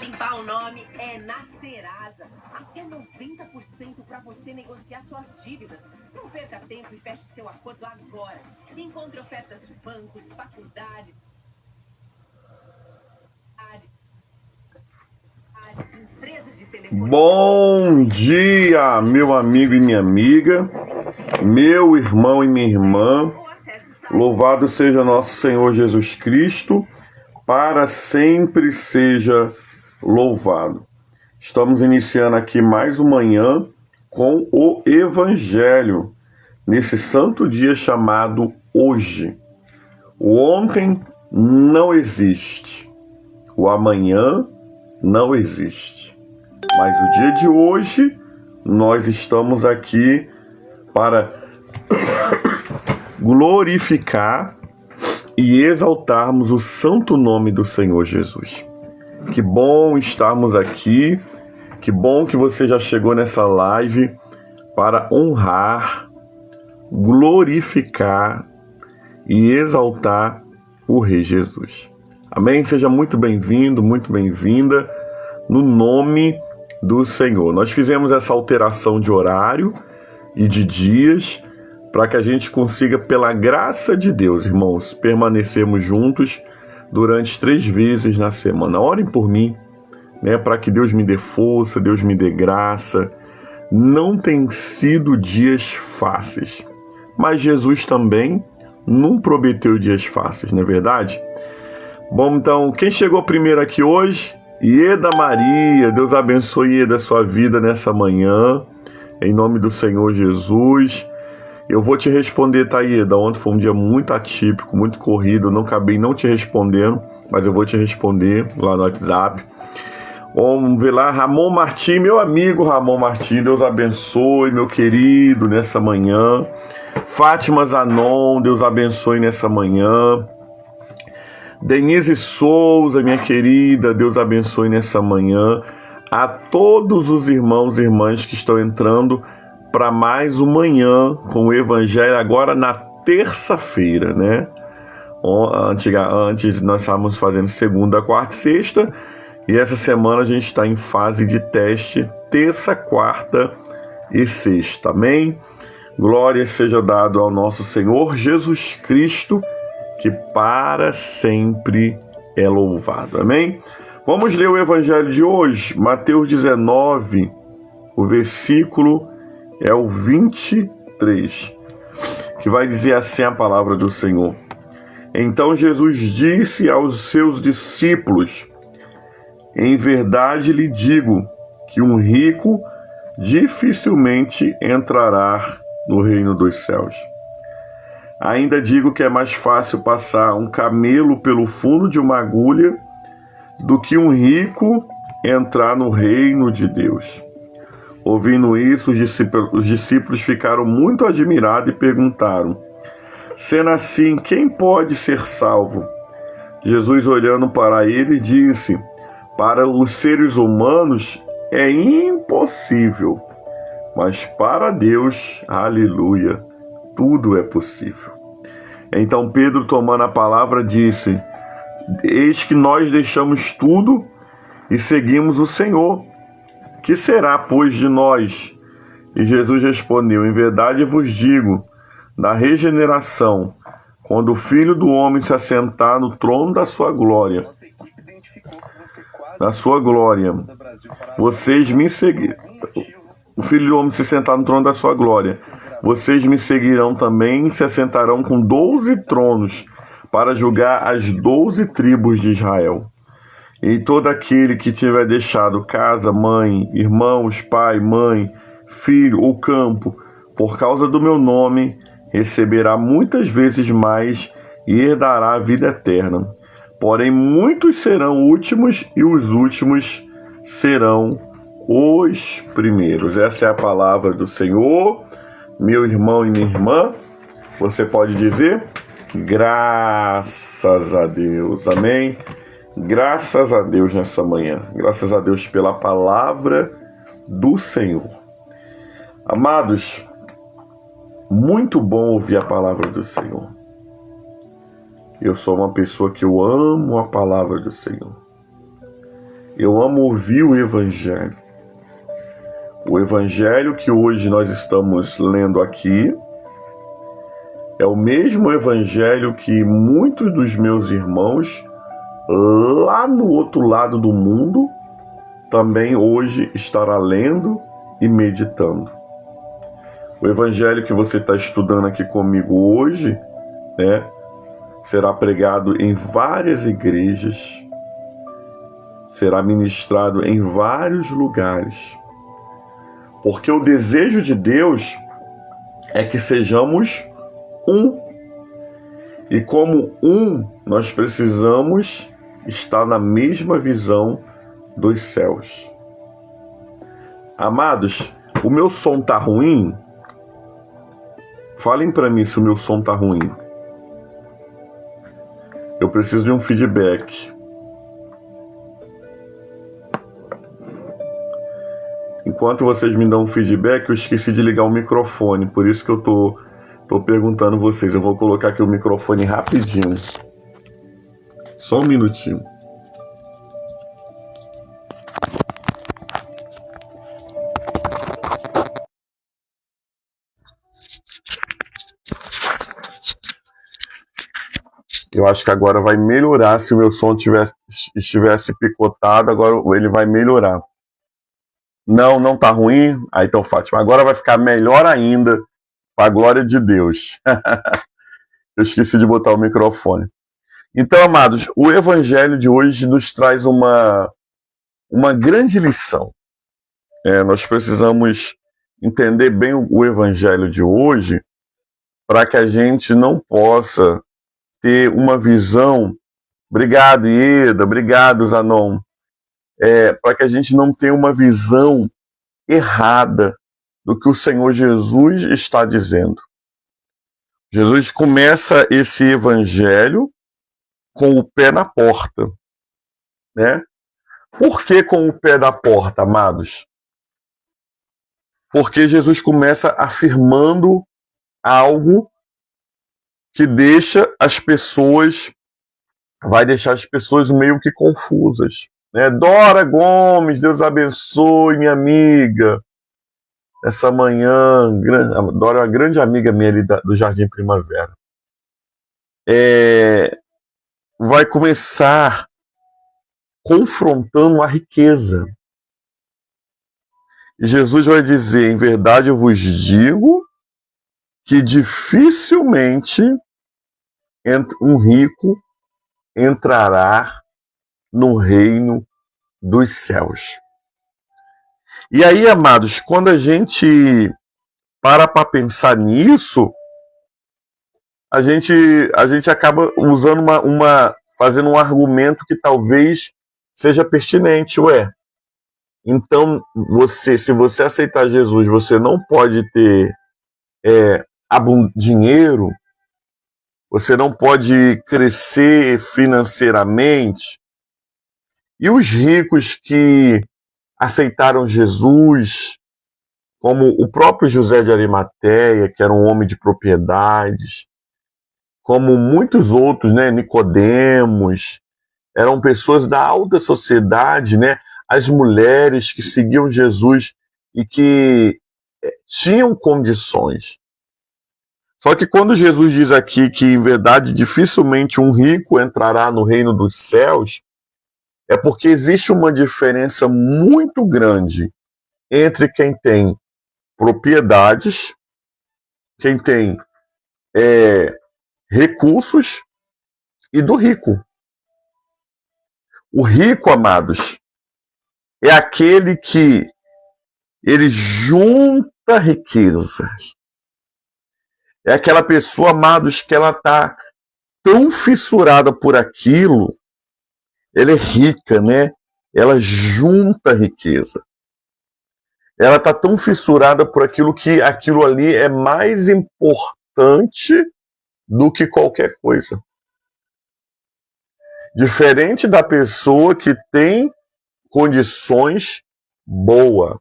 limpar o nome é na Serasa. Até 90% para você negociar suas dívidas. Não perca tempo e feche seu acordo agora. Encontre ofertas de bancos, faculdades, empresas de telefone. Bom dia, meu amigo e minha amiga, meu irmão e minha irmã. Louvado seja nosso Senhor Jesus Cristo, para sempre seja louvado. Estamos iniciando aqui mais uma manhã com o Evangelho, nesse santo dia chamado hoje. O ontem não existe, o amanhã não existe, mas o dia de hoje nós estamos aqui para glorificar e exaltarmos o santo nome do Senhor Jesus. Que bom estarmos aqui, que bom que você já chegou nessa live para honrar, glorificar e exaltar o Rei Jesus. Amém? Seja muito bem-vindo, muito bem-vinda no nome do Senhor. Nós fizemos essa alteração de horário e de dias para que a gente consiga, pela graça de Deus, irmãos, permanecermos juntos durante 3 vezes na semana. Orem por mim, né, para que Deus me dê força, Deus me dê graça. Não tem sido dias fáceis, mas Jesus também não prometeu dias fáceis, não é verdade? Bom, então, quem chegou primeiro aqui hoje? Ieda Maria, Deus abençoe Ieda, sua vida nessa manhã, em nome do Senhor Jesus. Eu vou te responder, tá, Ieda? Ontem foi um dia muito atípico, muito corrido, eu não acabei não te respondendo, mas eu vou te responder lá no WhatsApp. Vamos ver lá, Ramon Martim, meu amigo Ramon Martim, Deus abençoe, meu querido, nessa manhã. Fátima Zanon, Deus abençoe nessa manhã. Denise Souza, minha querida, Deus abençoe nessa manhã. A todos os irmãos e irmãs que estão entrando para mais uma manhã com o Evangelho, agora na terça-feira, né? Antes nós estávamos fazendo segunda, quarta e sexta, e essa semana a gente está em fase de teste, terça, quarta e sexta, amém? Glória seja dado ao nosso Senhor Jesus Cristo, que para sempre é louvado, amém? Vamos ler o Evangelho de hoje, Mateus 19, o versículo é o 23, que vai dizer assim a palavra do Senhor. Então Jesus disse aos seus discípulos: em verdade lhe digo que um rico dificilmente entrará no reino dos céus. Ainda digo que é mais fácil passar um camelo pelo fundo de uma agulha do que um rico entrar no reino de Deus. Ouvindo isso, os discípulos ficaram muito admirados e perguntaram: sendo assim, quem pode ser salvo? Jesus, olhando para ele, disse: para os seres humanos é impossível, mas para Deus, aleluia, tudo é possível. Então Pedro, tomando a palavra, disse: eis que nós deixamos tudo e seguimos o Senhor. Que será, pois, de nós? E Jesus respondeu: em verdade vos digo, na regeneração, quando o Filho do Homem se assentar no trono da sua glória, vocês me seguirão. O Filho do Homem se sentar no trono da sua glória, vocês me seguirão também e se assentarão com 12 tronos para julgar as 12 tribos de Israel. E todo aquele que tiver deixado casa, mãe, irmãos, pai, mãe, filho ou campo, por causa do meu nome, receberá muitas vezes mais e herdará a vida eterna. Porém, muitos serão últimos e os últimos serão os primeiros. Essa é a palavra do Senhor. Meu irmão e minha irmã, você pode dizer: graças a Deus, amém? Graças a Deus nessa manhã, graças a Deus pela palavra do Senhor. Amados, muito bom ouvir a palavra do Senhor. Eu sou uma pessoa que eu amo a palavra do Senhor. Eu amo ouvir o Evangelho. O Evangelho que hoje nós estamos lendo aqui é o mesmo Evangelho que muitos dos meus irmãos lá no outro lado do mundo também hoje estará lendo e meditando. O Evangelho que você está estudando aqui comigo hoje, né, será pregado em várias igrejas, será ministrado em vários lugares. Porque o desejo de Deus é que sejamos um. E como um, nós precisamos estar na mesma visão dos céus. Amados, o meu som tá ruim? Falem para mim se o meu som tá ruim. Eu preciso de um feedback. Enquanto vocês me dão um feedback, eu esqueci de ligar o microfone, por isso que eu tô perguntando vocês. Eu vou colocar aqui o microfone rapidinho. Só um minutinho. Eu acho que agora vai melhorar. Se o meu som estivesse picotado, agora ele vai melhorar. Não tá ruim? Ah, então, Fátima, agora vai ficar melhor ainda, para a glória de Deus. Eu esqueci de botar o microfone. Então, amados, o Evangelho de hoje nos traz uma grande lição. Nós precisamos entender bem o Evangelho de hoje para que a gente não possa ter uma visão. Obrigado, Ieda, obrigado, Zanon. Para que a gente não tenha uma visão errada do que o Senhor Jesus está dizendo. Jesus começa esse evangelho com o pé na porta, né? Por que com o pé na porta, amados? Porque Jesus começa afirmando algo que vai deixar as pessoas meio que confusas. Dora Gomes, Deus abençoe, minha amiga. Essa manhã, Dora é uma grande amiga minha ali do Jardim Primavera. Vai começar confrontando a riqueza. E Jesus vai dizer, em verdade eu vos digo que dificilmente um rico entrará no reino dos céus. E aí, amados, quando a gente para pensar nisso, a gente acaba usando fazendo um argumento que talvez seja pertinente. Então se você aceitar Jesus, você não pode ter dinheiro, você não pode crescer financeiramente. E os ricos que aceitaram Jesus, como o próprio José de Arimateia, que era um homem de propriedades, como muitos outros, Nicodemos, eram pessoas da alta sociedade, as mulheres que seguiam Jesus e que tinham condições. Só que quando Jesus diz aqui que, em verdade, dificilmente um rico entrará no reino dos céus, é porque existe uma diferença muito grande entre quem tem propriedades, quem tem recursos e do rico. O rico, amados, é aquele que ele junta riquezas. É aquela pessoa, amados, que ela está tão fissurada por aquilo, ela é rica, Ela junta riqueza. Ela está tão fissurada por aquilo que aquilo ali é mais importante do que qualquer coisa. Diferente da pessoa que tem condições boas.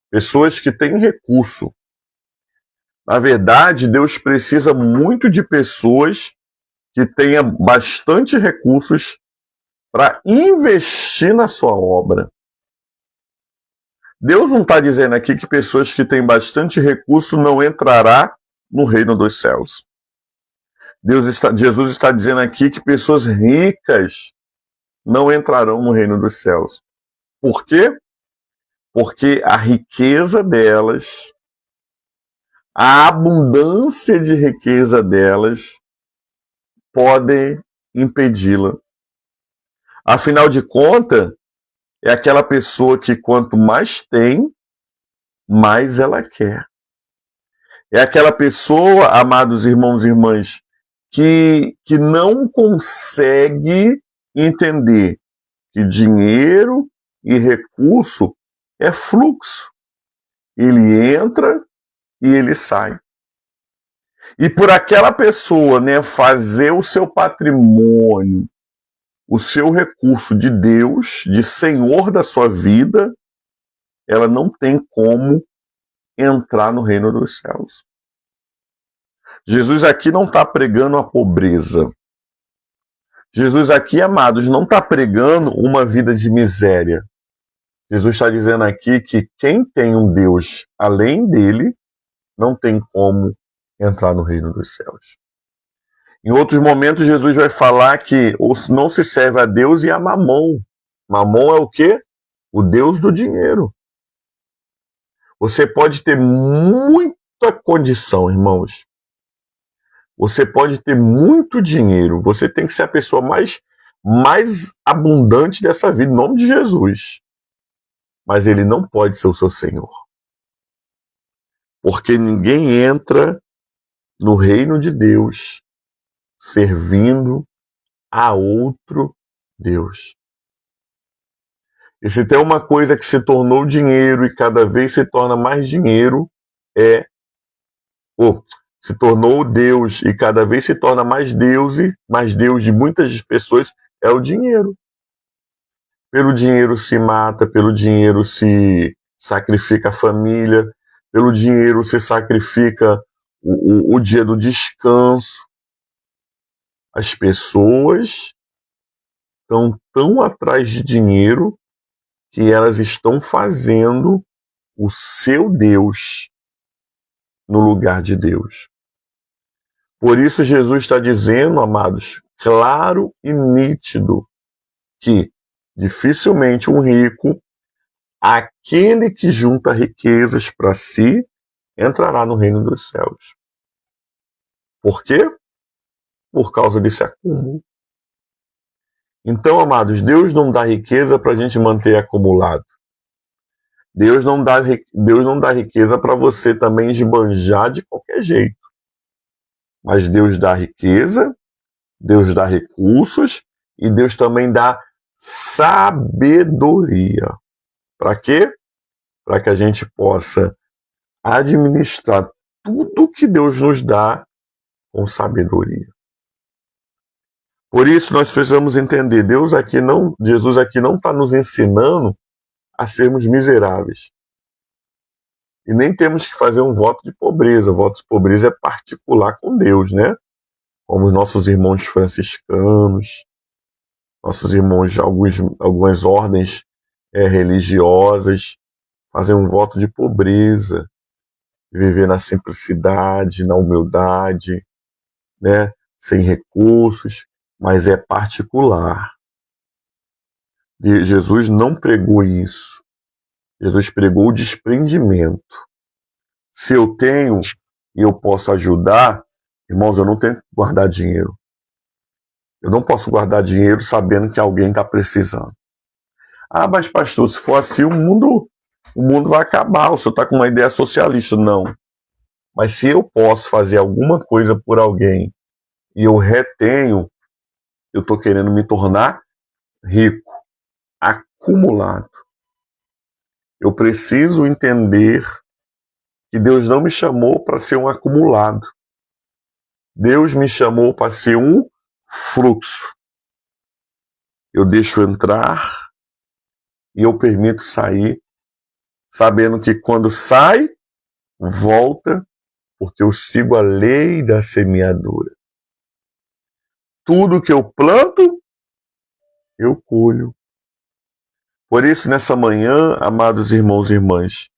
Pessoas que têm recurso. Na verdade, Deus precisa muito de pessoas que tenham bastante recursos para investir na sua obra. Deus não está dizendo aqui que pessoas que têm bastante recurso não entrará no reino dos céus. Jesus está dizendo aqui que pessoas ricas não entrarão no reino dos céus. Por quê? Porque a riqueza delas, a abundância de riqueza delas, podem impedi-la. Afinal de contas, é aquela pessoa que quanto mais tem, mais ela quer. É aquela pessoa, amados irmãos e irmãs, que não consegue entender que dinheiro e recurso é fluxo. Ele entra e ele sai. E por aquela pessoa, né, fazer o seu patrimônio, o seu recurso de Deus, de Senhor da sua vida, ela não tem como entrar no reino dos céus. Jesus aqui não está pregando a pobreza. Jesus aqui, amados, não está pregando uma vida de miséria. Jesus está dizendo aqui que quem tem um Deus além dele não tem como entrar no reino dos céus. Em outros momentos, Jesus vai falar que não se serve a Deus e a Mamon. Mamon é o quê? O Deus do dinheiro. Você pode ter muita condição, irmãos. Você pode ter muito dinheiro. Você tem que ser a pessoa mais abundante dessa vida, em nome de Jesus. Mas ele não pode ser o seu Senhor. Porque ninguém entra no reino de Deus servindo a outro Deus. E se tem uma coisa que se tornou dinheiro e cada vez se torna mais dinheiro, se tornou Deus e cada vez se torna mais Deus de muitas pessoas, é o dinheiro. Pelo dinheiro se mata, pelo dinheiro se sacrifica a família, pelo dinheiro se sacrifica o dia do descanso. As pessoas estão tão atrás de dinheiro que elas estão fazendo o seu Deus no lugar de Deus. Por isso Jesus está dizendo, amados, claro e nítido, que dificilmente um rico, aquele que junta riquezas para si, entrará no reino dos céus. Por quê? Por causa desse acúmulo. Então, amados, Deus não dá riqueza para a gente manter acumulado. Deus não dá riqueza para você também esbanjar de qualquer jeito. Mas Deus dá riqueza, Deus dá recursos e Deus também dá sabedoria. Para quê? Para que a gente possa administrar tudo que Deus nos dá com sabedoria. Por isso nós precisamos entender, Jesus aqui não está nos ensinando a sermos miseráveis. E nem temos que fazer um voto de pobreza. O voto de pobreza é particular com Deus, né? Como os nossos irmãos franciscanos, nossos irmãos de algumas ordens religiosas, fazem um voto de pobreza, de viver na simplicidade, na humildade, né? Sem recursos, mas é particular. E Jesus não pregou isso. Jesus pregou o desprendimento. Se eu tenho e eu posso ajudar, irmãos, eu não tenho que guardar dinheiro. Eu não posso guardar dinheiro sabendo que alguém está precisando. Ah, mas pastor, se for assim, o mundo vai acabar. O senhor está com uma ideia socialista. Não. Mas se eu posso fazer alguma coisa por alguém e eu retenho, eu estou querendo me tornar rico, acumulado. Eu preciso entender que Deus não me chamou para ser um acumulado. Deus me chamou para ser um fluxo. Eu deixo entrar e eu permito sair, sabendo que quando sai, volta, porque eu sigo a lei da semeadura. Tudo que eu planto, eu colho. Por isso, nessa manhã, amados irmãos e irmãs,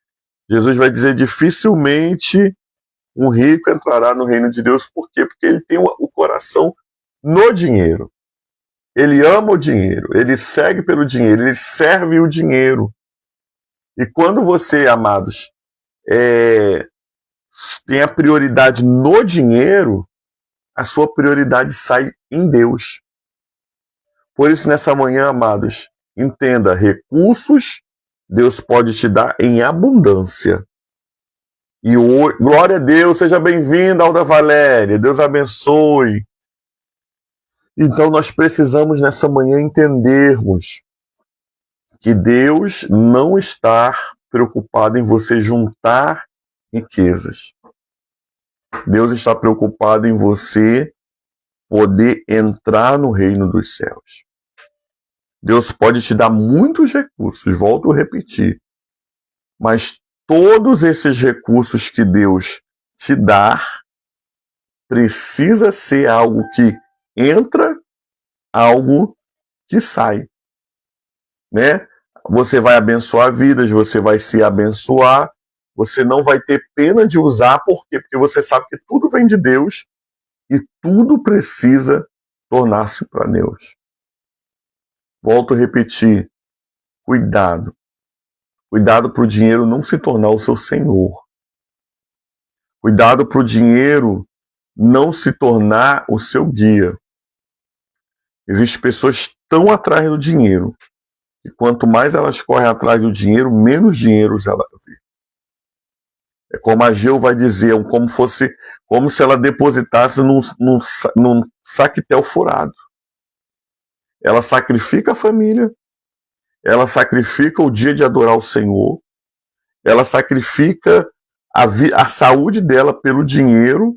Jesus vai dizer: dificilmente um rico entrará no reino de Deus. Por quê? Porque ele tem o coração no dinheiro. Ele ama o dinheiro, ele segue pelo dinheiro, ele serve o dinheiro. E quando você, amados, tem a prioridade no dinheiro, a sua prioridade sai em Deus. Por isso, nessa manhã, amados, entenda, recursos Deus pode te dar em abundância. E glória a Deus, seja bem-vinda, Alda Valéria, Deus abençoe. Então nós precisamos nessa manhã entendermos que Deus não está preocupado em você juntar riquezas. Deus está preocupado em você poder entrar no reino dos céus. Deus pode te dar muitos recursos, volto a repetir, mas todos esses recursos que Deus te dá precisa ser algo que entra, algo que sai, né? Você vai abençoar vidas, você vai se abençoar, você não vai ter pena de usar, por quê? Porque você sabe que tudo vem de Deus e tudo precisa tornar-se para Deus. Volto a repetir, cuidado. Cuidado para o dinheiro não se tornar o seu senhor. Cuidado para o dinheiro não se tornar o seu guia. Existem pessoas tão atrás do dinheiro, e quanto mais elas correm atrás do dinheiro, menos dinheiro ela vê. É como a Ageu vai dizer, como se ela depositasse num saquetel furado. Ela sacrifica a família, ela sacrifica o dia de adorar o Senhor, ela sacrifica a saúde dela pelo dinheiro,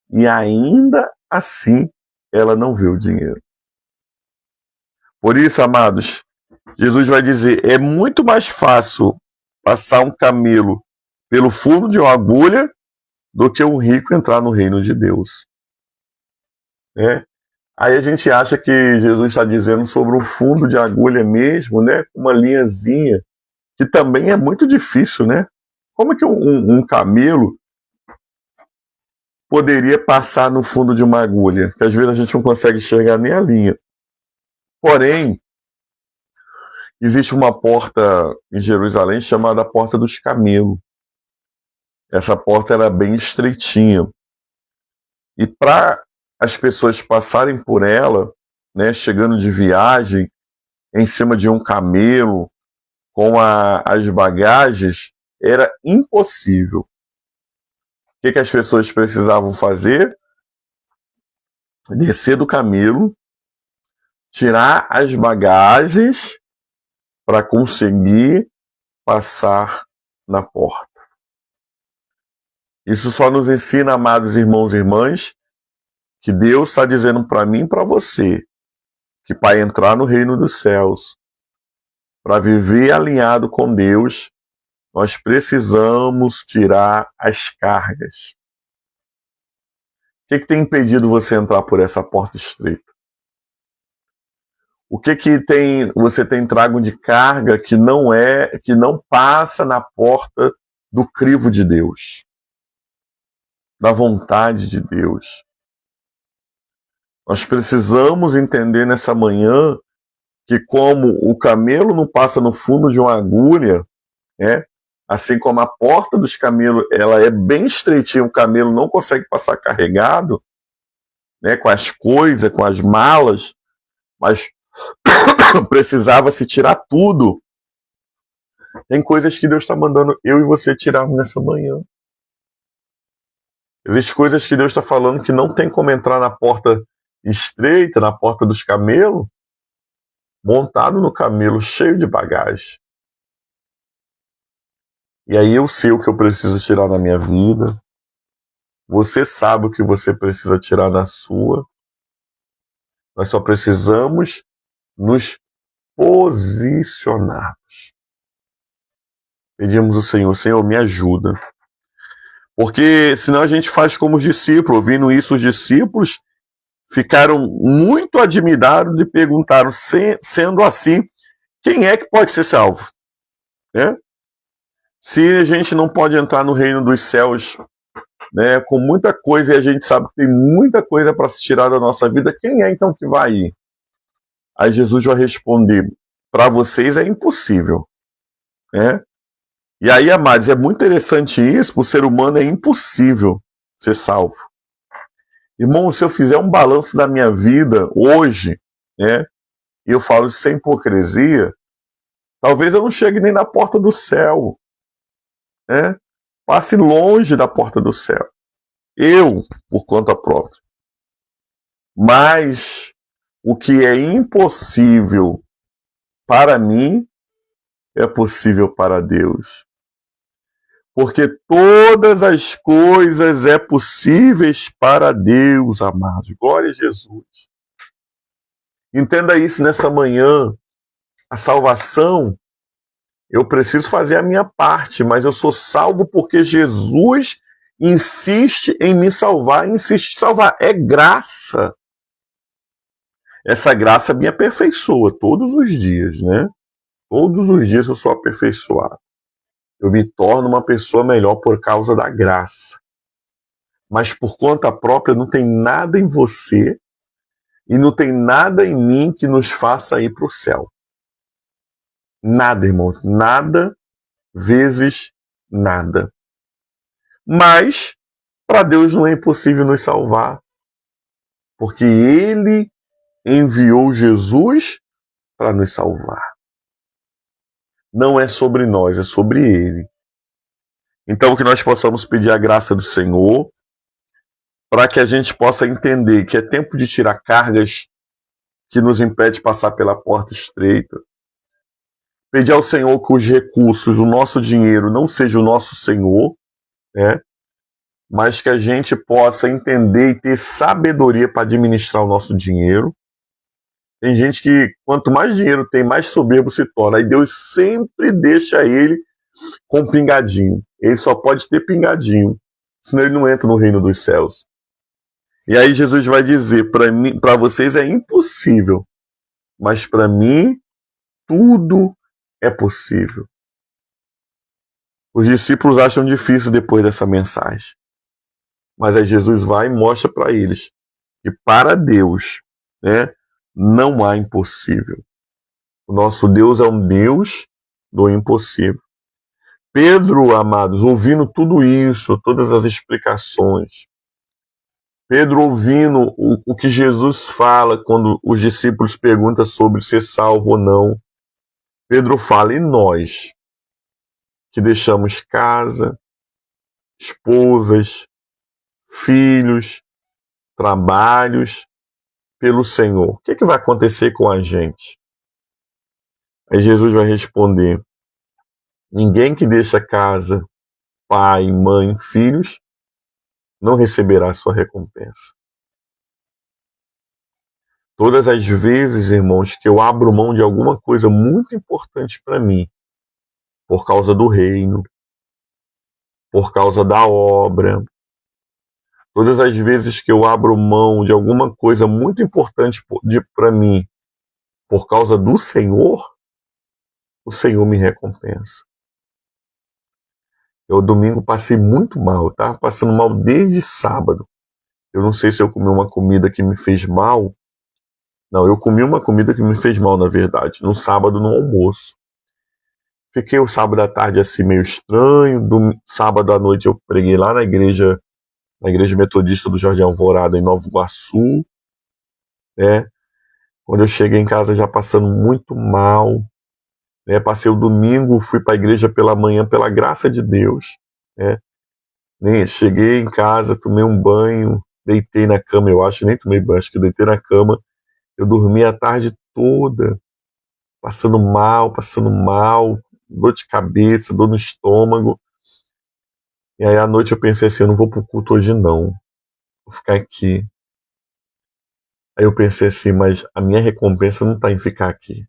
e ainda assim ela não vê o dinheiro. Por isso, amados, Jesus vai dizer, é muito mais fácil passar um camelo pelo fundo de uma agulha do que um rico entrar no reino de Deus. Aí a gente acha que Jesus está dizendo sobre um fundo de agulha mesmo, né? Uma linhazinha, que também é muito difícil, né? Como é que um camelo poderia passar no fundo de uma agulha? Que às vezes a gente não consegue enxergar nem a linha. Porém, existe uma porta em Jerusalém chamada Porta dos Camelos. Essa porta era bem estreitinha. E para as pessoas passarem por ela, né, chegando de viagem, em cima de um camelo, com as bagagens, era impossível. O que as pessoas precisavam fazer? Descer do camelo, tirar as bagagens para conseguir passar na porta. Isso só nos ensina, amados irmãos e irmãs, que Deus está dizendo para mim e para você, que para entrar no reino dos céus, para viver alinhado com Deus, nós precisamos tirar as cargas. O que tem impedido você entrar por essa porta estreita? O que você tem trago de carga que não passa na porta do crivo de Deus, da vontade de Deus? Nós precisamos entender nessa manhã que como o camelo não passa no fundo de uma agulha, né? Assim como a porta dos camelos ela é bem estreitinha, o camelo não consegue passar carregado, né, com as coisas, com as malas, mas precisava se tirar tudo. Tem coisas que Deus está mandando eu e você tirar nessa manhã. Existem coisas que Deus está falando que não tem como entrar na porta estreita, na porta dos camelos, montado no camelo cheio de bagagem. E aí eu sei o que eu preciso tirar na minha vida. Você sabe o que você precisa tirar na sua. Nós só precisamos nos posicionarmos. Pedimos ao Senhor, Senhor, me ajuda. Porque senão a gente faz como os discípulos, ouvindo isso os discípulos ficaram muito admirados e perguntaram, sendo assim, quem é que pode ser salvo? Né? Se a gente não pode entrar no reino dos céus, né, com muita coisa, e a gente sabe que tem muita coisa para se tirar da nossa vida, quem é então que vai ir? Aí Jesus vai responder, para vocês é impossível. Né? E aí, amados, é muito interessante isso, para o ser humano é impossível ser salvo. Irmão, se eu fizer um balanço da minha vida hoje, né, e eu falo sem hipocrisia, talvez eu não chegue nem na porta do céu. Né? Passe longe da porta do céu. Eu, por conta própria. Mas o que é impossível para mim é possível para Deus. Porque todas as coisas é possíveis para Deus, amados. Glória a Jesus. Entenda isso nessa manhã. A salvação, eu preciso fazer a minha parte, mas eu sou salvo porque Jesus insiste em me salvar, insiste em salvar. É graça. Essa graça me aperfeiçoa todos os dias, né? Todos os dias eu sou aperfeiçoado. Eu me torno uma pessoa melhor por causa da graça. Mas por conta própria não tem nada em você e não tem nada em mim que nos faça ir para o céu. Nada, irmãos. Nada vezes nada. Mas para Deus não é impossível nos salvar. Porque Ele enviou Jesus para nos salvar. Não é sobre nós, é sobre Ele. Então que nós possamos pedir a graça do Senhor para que a gente possa entender que é tempo de tirar cargas que nos impedem de passar pela porta estreita. Pedir ao Senhor que os recursos, o nosso dinheiro, não seja o nosso Senhor, né? Mas que a gente possa entender e ter sabedoria para administrar o nosso dinheiro. Tem gente que, quanto mais dinheiro tem, mais soberbo se torna. Aí Deus sempre deixa ele com pingadinho. Ele só pode ter pingadinho, senão ele não entra no reino dos céus. E aí Jesus vai dizer, para vocês é impossível, mas para mim tudo é possível. Os discípulos acham difícil depois dessa mensagem. Mas aí Jesus vai e mostra para eles que para Deus, né, não há impossível. O nosso Deus é um Deus do impossível. Pedro, amados, ouvindo tudo isso, todas as explicações, Pedro ouvindo o que Jesus fala quando os discípulos perguntam sobre ser salvo ou não, Pedro fala, e nós, que deixamos casa, esposas, filhos, trabalhos, pelo Senhor, o que vai acontecer com a gente? Aí Jesus vai responder, ninguém que deixa casa, pai, mãe, filhos, não receberá a sua recompensa. Todas as vezes, irmãos, que eu abro mão de alguma coisa muito importante para mim, por causa do reino, por causa da obra, todas as vezes que eu abro mão de alguma coisa muito importante para mim, por causa do Senhor, o Senhor me recompensa. Eu, domingo, passei muito mal. Eu estava passando mal desde sábado. Eu não sei se eu comi uma comida que me fez mal. Não, eu comi uma comida que me fez mal, na verdade, no sábado, no almoço. Fiquei o sábado à tarde assim meio estranho. Sábado à noite eu preguei lá na igreja metodista do Jardim Alvorada, em Nova Iguaçu. Né? Quando eu cheguei em casa já passando muito mal. Né? Passei o domingo, fui para a igreja pela manhã, pela graça de Deus. Né? Cheguei em casa, tomei um banho, deitei na cama, eu acho, nem tomei banho, acho que deitei na cama. Eu dormi a tarde toda, passando mal, dor de cabeça, dor no estômago. E aí à noite eu pensei assim, eu não vou pro culto hoje não, vou ficar aqui. Aí eu pensei assim, mas a minha recompensa não está em ficar aqui.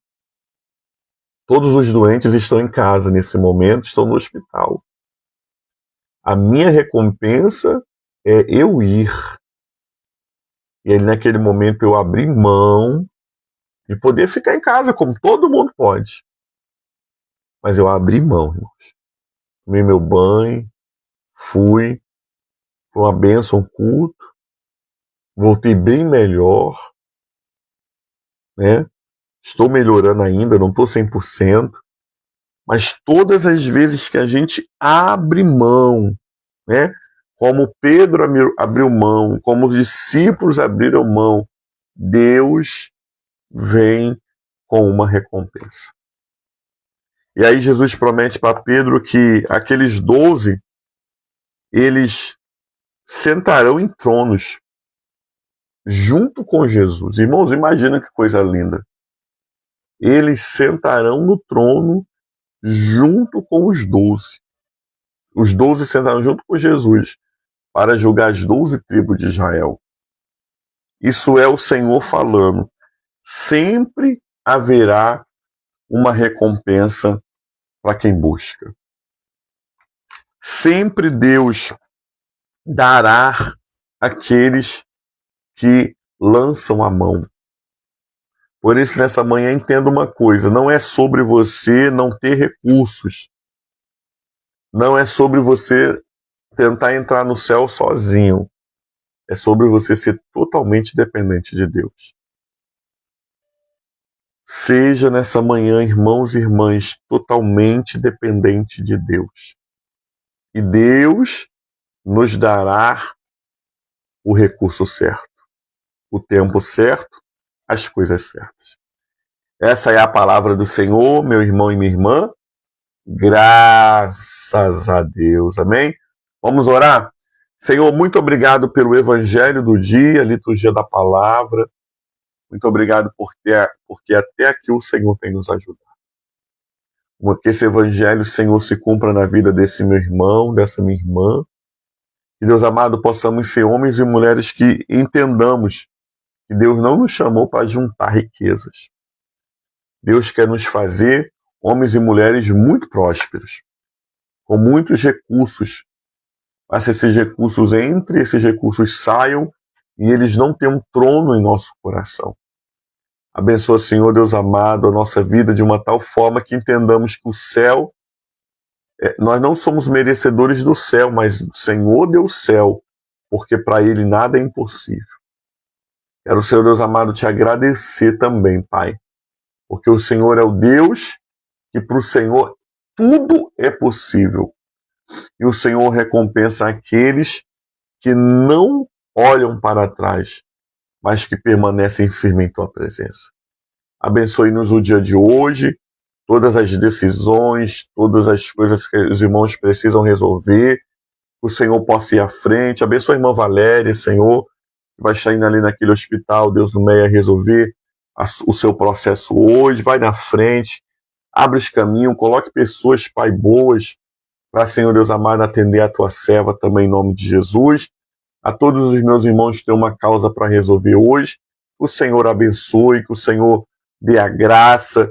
Todos os doentes estão em casa nesse momento, estão no hospital. A minha recompensa é eu ir. E aí, naquele momento, eu abri mão de poder ficar em casa, como todo mundo pode. Mas eu abri mão, irmãos. Tomei meu banho, fui, foi uma bênção, um culto, voltei bem melhor, né? Estou melhorando ainda, não estou 100%, mas todas as vezes que a gente abre mão, né? Como Pedro abriu mão, como os discípulos abriram mão, Deus vem com uma recompensa. E aí Jesus promete para Pedro que aqueles 12, eles sentarão em tronos junto com Jesus. Irmãos, imagina que coisa linda. Eles sentarão no trono junto com os 12. Os 12 sentarão junto com Jesus para julgar as 12 tribos de Israel. Isso é o Senhor falando. Sempre haverá uma recompensa para quem busca. Sempre Deus dará àqueles que lançam a mão. Por isso, nessa manhã, entenda uma coisa: não é sobre você não ter recursos. Não é sobre você tentar entrar no céu sozinho. É sobre você ser totalmente dependente de Deus. Seja nessa manhã, irmãos e irmãs, totalmente dependente de Deus. E Deus nos dará o recurso certo, o tempo certo, as coisas certas. Essa é a palavra do Senhor, meu irmão e minha irmã. Graças a Deus, amém? Vamos orar? Senhor, muito obrigado pelo evangelho do dia, a liturgia da palavra. Muito obrigado porque até aqui o Senhor tem nos ajudado. Que esse evangelho, Senhor, se cumpra na vida desse meu irmão, dessa minha irmã. Que, Deus amado, possamos ser homens e mulheres que entendamos que Deus não nos chamou para juntar riquezas. Deus quer nos fazer homens e mulheres muito prósperos, com muitos recursos. Mas esses recursos entrem, esses recursos saiam e eles não têm um trono em nosso coração. Abençoa, Senhor, Deus amado, a nossa vida de uma tal forma que entendamos que o céu, nós não somos merecedores do céu, mas o Senhor deu o céu, porque para Ele nada é impossível. Quero, Senhor, Deus amado, te agradecer também, Pai, porque o Senhor é o Deus que para o Senhor tudo é possível. E o Senhor recompensa aqueles que não olham para trás, mas que permanecem firmes em Tua presença. Abençoe-nos o dia de hoje, todas as decisões, todas as coisas que os irmãos precisam resolver, que o Senhor possa ir à frente. Abençoe a irmã Valéria, Senhor, que vai estar indo ali naquele hospital, Deus no meio, a resolver o seu processo hoje. Vai na frente, abre os caminhos, coloque pessoas, Pai, boas, para, Senhor Deus amado, atender a Tua serva também em nome de Jesus. A todos os meus irmãos que têm uma causa para resolver hoje, o Senhor abençoe, que o Senhor dê a graça.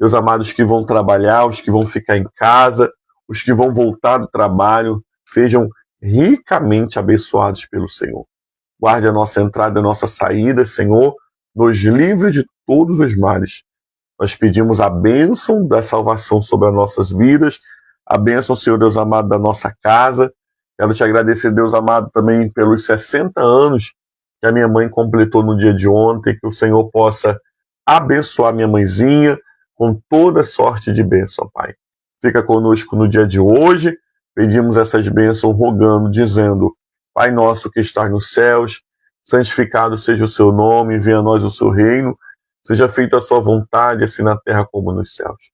Meus amados que vão trabalhar, os que vão ficar em casa, os que vão voltar do trabalho, sejam ricamente abençoados pelo Senhor. Guarde a nossa entrada e a nossa saída, Senhor, nos livre de todos os males. Nós pedimos a bênção da salvação sobre as nossas vidas, a bênção, Senhor Deus amado, da nossa casa. Quero te agradecer, Deus amado, também pelos 60 anos que a minha mãe completou no dia de ontem, que o Senhor possa abençoar minha mãezinha com toda sorte de bênção, Pai. Fica conosco no dia de hoje, pedimos essas bênçãos rogando, dizendo: Pai nosso que estás nos céus, santificado seja o seu nome, venha a nós o seu reino, seja feita a sua vontade, assim na terra como nos céus.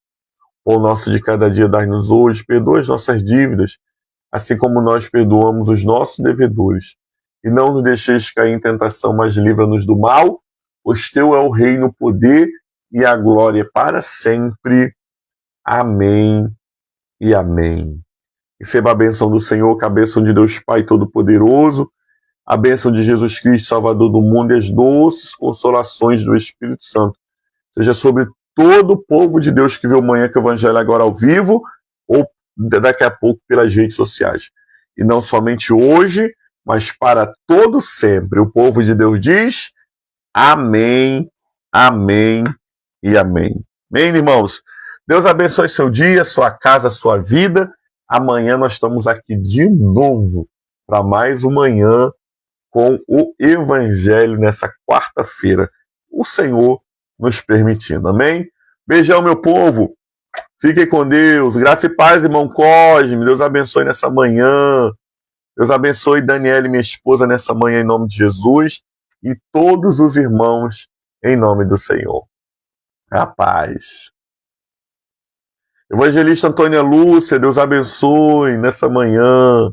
O nosso de cada dia dai-nos hoje, perdoa as nossas dívidas, assim como nós perdoamos os nossos devedores. E não nos deixeis cair em tentação, mas livra-nos do mal, pois teu é o reino, o poder e a glória para sempre. Amém e amém. Receba a bênção do Senhor, que a bênção de Deus Pai Todo-Poderoso, a bênção de Jesus Cristo, Salvador do mundo, e as doces consolações do Espírito Santo seja sobre todo o povo de Deus que vê o Manhã que o Evangelho agora ao vivo, ou daqui a pouco pelas redes sociais. E não somente hoje, mas para todo sempre. O povo de Deus diz: amém, amém e amém. Amém, irmãos? Deus abençoe seu dia, sua casa, sua vida. Amanhã nós estamos aqui de novo para mais uma manhã com o Evangelho nessa quarta-feira. O Senhor nos permitindo. Amém? Beijão, meu povo. Fiquem com Deus. Graça e paz, irmão Cosme. Deus abençoe nessa manhã. Deus abençoe Daniela, minha esposa, nessa manhã, em nome de Jesus. E todos os irmãos, em nome do Senhor. A paz. Evangelista Antônia Lúcia, Deus abençoe nessa manhã.